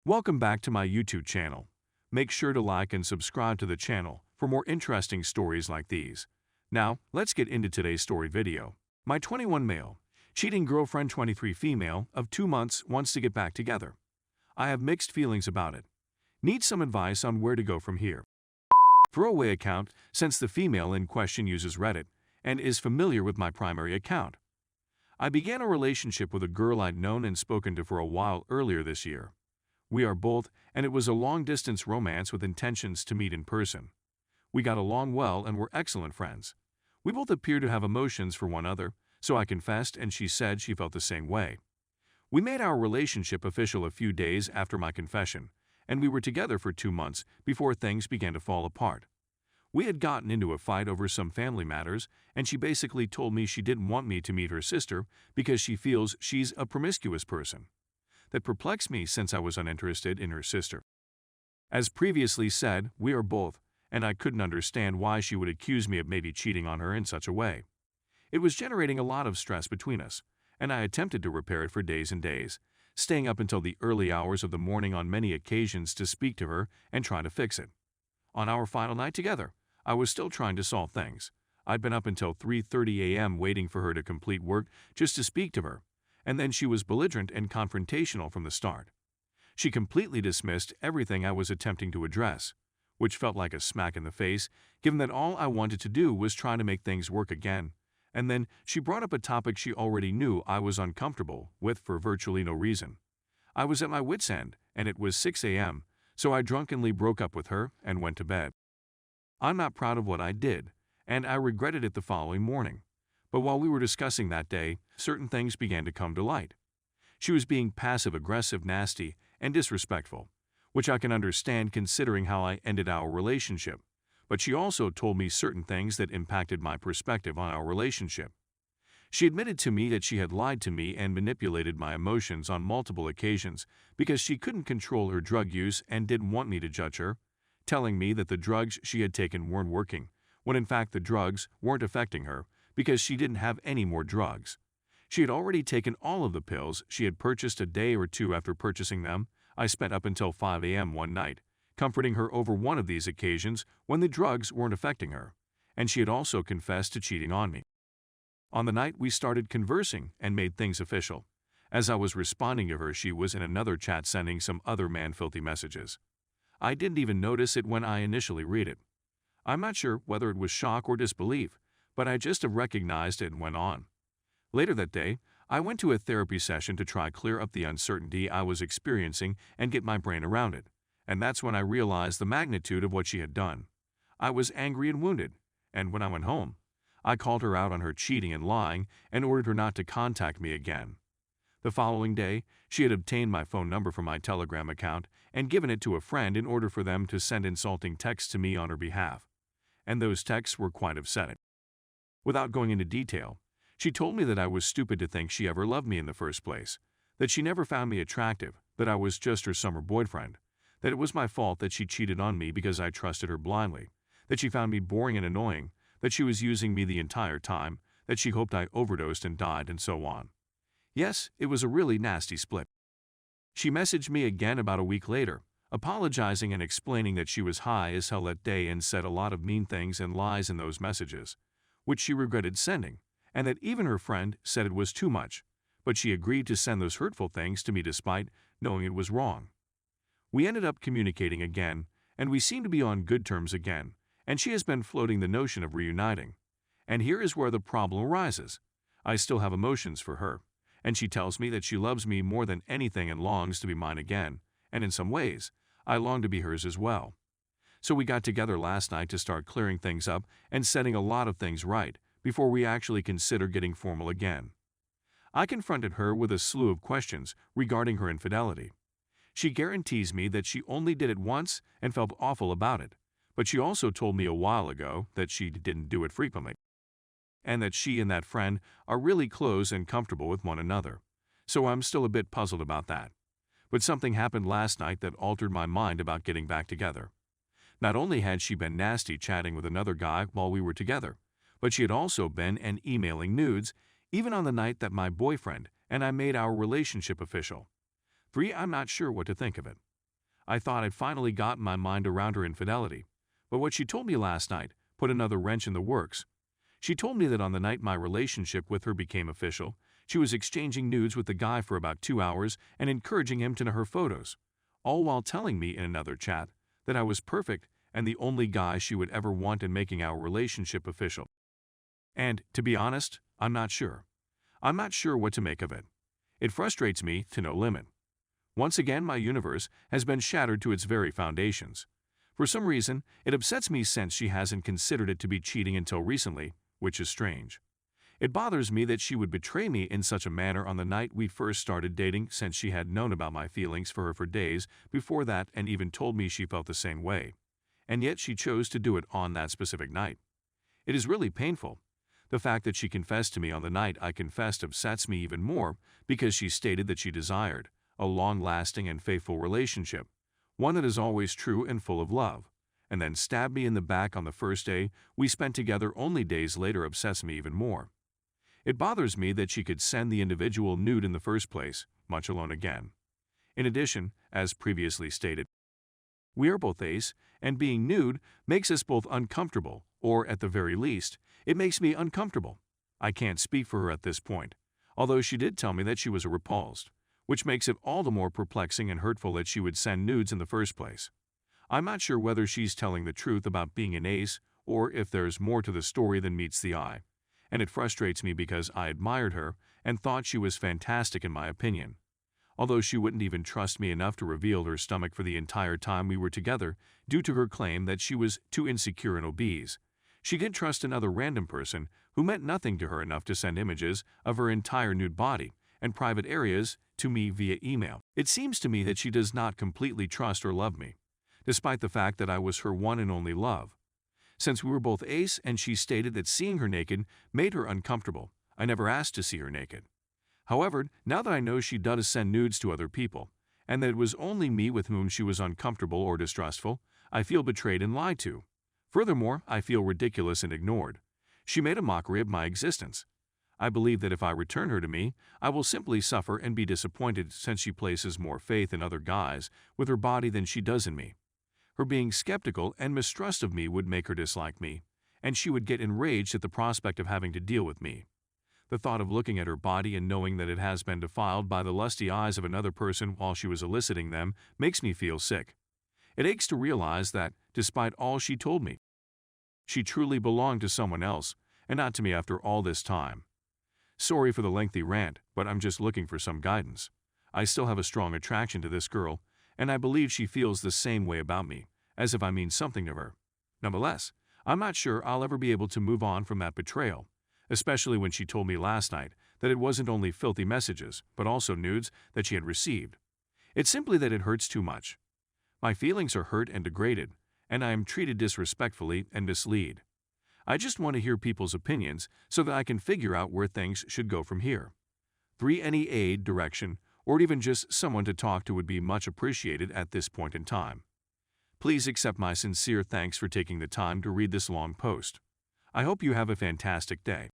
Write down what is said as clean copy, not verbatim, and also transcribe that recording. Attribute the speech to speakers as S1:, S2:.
S1: Welcome back to my YouTube channel. Make sure to like and subscribe to the channel for more interesting stories like these. Now, let's get into today's story video. My 21 male, cheating girlfriend 23 female of 2 months wants to get back together. I have mixed feelings about it. Need some advice on where to go from here. Throwaway account since the female in question uses Reddit and is familiar with my primary account. I began a relationship with a girl I'd known and spoken to for a while earlier this year. We are both, and it was a long-distance romance with intentions to meet in person. We got along well and were excellent friends. We both appeared to have emotions for one another, so I confessed and she said she felt the same way. We made our relationship official a few days after my confession, and we were together for 2 months before things began to fall apart. We had gotten into a fight over some family matters, and she basically told me she didn't want me to meet her sister because she feels she's a promiscuous person. That perplexed me since I was uninterested in her sister. As previously said, we are both, and I couldn't understand why she would accuse me of maybe cheating on her in such a way. It was generating a lot of stress between us, and I attempted to repair it for days and days, staying up until the early hours of the morning on many occasions to speak to her and try to fix it. On our final night together, I was still trying to solve things. I'd been up until 3:30 a.m. waiting for her to complete work just to speak to her, and then she was belligerent and confrontational from the start. She completely dismissed everything I was attempting to address, which felt like a smack in the face, given that all I wanted to do was try to make things work again. And then she brought up a topic she already knew I was uncomfortable with for virtually no reason. I was at my wit's end, and it was 6 a.m., so I drunkenly broke up with her and went to bed. I'm not proud of what I did, and I regretted it the following morning. But while we were discussing that day, certain things began to come to light. She was being passive-aggressive, nasty, and disrespectful, which I can understand considering how I ended our relationship. But she also told me certain things that impacted my perspective on our relationship. She admitted to me that she had lied to me and manipulated my emotions on multiple occasions because she couldn't control her drug use and didn't want me to judge her, telling me that the drugs she had taken weren't working, when in fact the drugs weren't affecting her because she didn't have any more drugs. She had already taken all of the pills she had purchased a day or two after purchasing them. I spent up until 5 a.m. one night, comforting her over one of these occasions when the drugs weren't affecting her, and she had also confessed to cheating on me. On the night we started conversing and made things official. As I was responding to her, she was in another chat sending some other man-filthy messages. I didn't even notice it when I initially read it. I'm not sure whether it was shock or disbelief, but I just recognized it and went on. Later that day, I went to a therapy session to try clear up the uncertainty I was experiencing and get my brain around it, and that's when I realized the magnitude of what she had done. I was angry and wounded, and when I went home, I called her out on her cheating and lying and ordered her not to contact me again. The following day, she had obtained my phone number from my Telegram account and given it to a friend in order for them to send insulting texts to me on her behalf, and those texts were quite upsetting. Without going into detail, she told me that I was stupid to think she ever loved me in the first place, that she never found me attractive, that I was just her summer boyfriend, that it was my fault that she cheated on me because I trusted her blindly, that she found me boring and annoying, that she was using me the entire time, that she hoped I overdosed and died, and so on. Yes, it was a really nasty split. She messaged me again about a week later, apologizing and explaining that she was high as hell that day and said a lot of mean things and lies in those messages, which she regretted sending, and that even her friend said it was too much, but she agreed to send those hurtful things to me despite knowing it was wrong. We ended up communicating again, and we seem to be on good terms again, and she has been floating the notion of reuniting. And here is where the problem arises. I still have emotions for her, and she tells me that she loves me more than anything and longs to be mine again, and in some ways, I long to be hers as well. So we got together last night to start clearing things up and setting a lot of things right before we actually consider getting formal again. I confronted her with a slew of questions regarding her infidelity. She guarantees me that she only did it once and felt awful about it, but she also told me a while ago that she didn't do it frequently, and that she and that friend are really close and comfortable with one another. So I'm still a bit puzzled about that. But something happened last night that altered my mind about getting back together. Not only had she been nasty chatting with another guy while we were together, but she had also been emailing nudes, even on the night that my boyfriend and I made our relationship official. 3. I'm not sure what to think of it. I thought I'd finally gotten my mind around her infidelity, but what she told me last night put another wrench in the works. She told me that on the night my relationship with her became official, she was exchanging nudes with the guy for about 2 hours and encouraging him to her photos, all while telling me in another chat that I was perfect and the only guy she would ever want in making our relationship official. And, to be honest, I'm not sure. I'm not sure what to make of it. It frustrates me to no limit. Once again, my universe has been shattered to its very foundations. For some reason, it upsets me since she hasn't considered it to be cheating until recently, which is strange. It bothers me that she would betray me in such a manner on the night we first started dating, since she had known about my feelings for her for days before that and even told me she felt the same way. And yet she chose to do it on that specific night. It is really painful. The fact that she confessed to me on the night I confessed upsets me even more because she stated that she desired a long-lasting and faithful relationship, one that is always true and full of love, and then stabbed me in the back on the first day we spent together only days later upsets me even more. It bothers me that she could send the individual nude in the first place, much alone again. In addition, as previously stated, we are both ace, and being nude makes us both uncomfortable, or at the very least, it makes me uncomfortable. I can't speak for her at this point, although she did tell me that she was repulsed, which makes it all the more perplexing and hurtful that she would send nudes in the first place. I'm not sure whether she's telling the truth about being an ace or if there's more to the story than meets the eye, and it frustrates me because I admired her and thought she was fantastic in my opinion. Although she wouldn't even trust me enough to reveal her stomach for the entire time we were together due to her claim that she was too insecure and obese, she did trust another random person who meant nothing to her enough to send images of her entire nude body and private areas to me via email. It seems to me that she does not completely trust or love me, despite the fact that I was her one and only love. Since we were both ace and she stated that seeing her naked made her uncomfortable, I never asked to see her naked. However, now that I know she does send nudes to other people, and that it was only me with whom she was uncomfortable or distrustful, I feel betrayed and lied to. Furthermore, I feel ridiculous and ignored. She made a mockery of my existence. I believe that if I return her to me, I will simply suffer and be disappointed since she places more faith in other guys with her body than she does in me. Her being skeptical and mistrust of me would make her dislike me, and she would get enraged at the prospect of having to deal with me. The thought of looking at her body and knowing that it has been defiled by the lusty eyes of another person while she was eliciting them makes me feel sick. It aches to realize that, despite all she told me, she truly belonged to someone else, and not to me after all this time. Sorry for the lengthy rant, but I'm just looking for some guidance. I still have a strong attraction to this girl, and I believe she feels the same way about me, as if I mean something to her. Nonetheless, I'm not sure I'll ever be able to move on from that betrayal, especially when she told me last night that it wasn't only filthy messages, but also nudes that she had received. It's simply that it hurts too much. My feelings are hurt and degraded, and I am treated disrespectfully and misled. I just want to hear people's opinions so that I can figure out where things should go from here. Any aid, direction, or even just someone to talk to would be much appreciated at this point in time. Please accept my sincere thanks for taking the time to read this long post. I hope you have a fantastic day.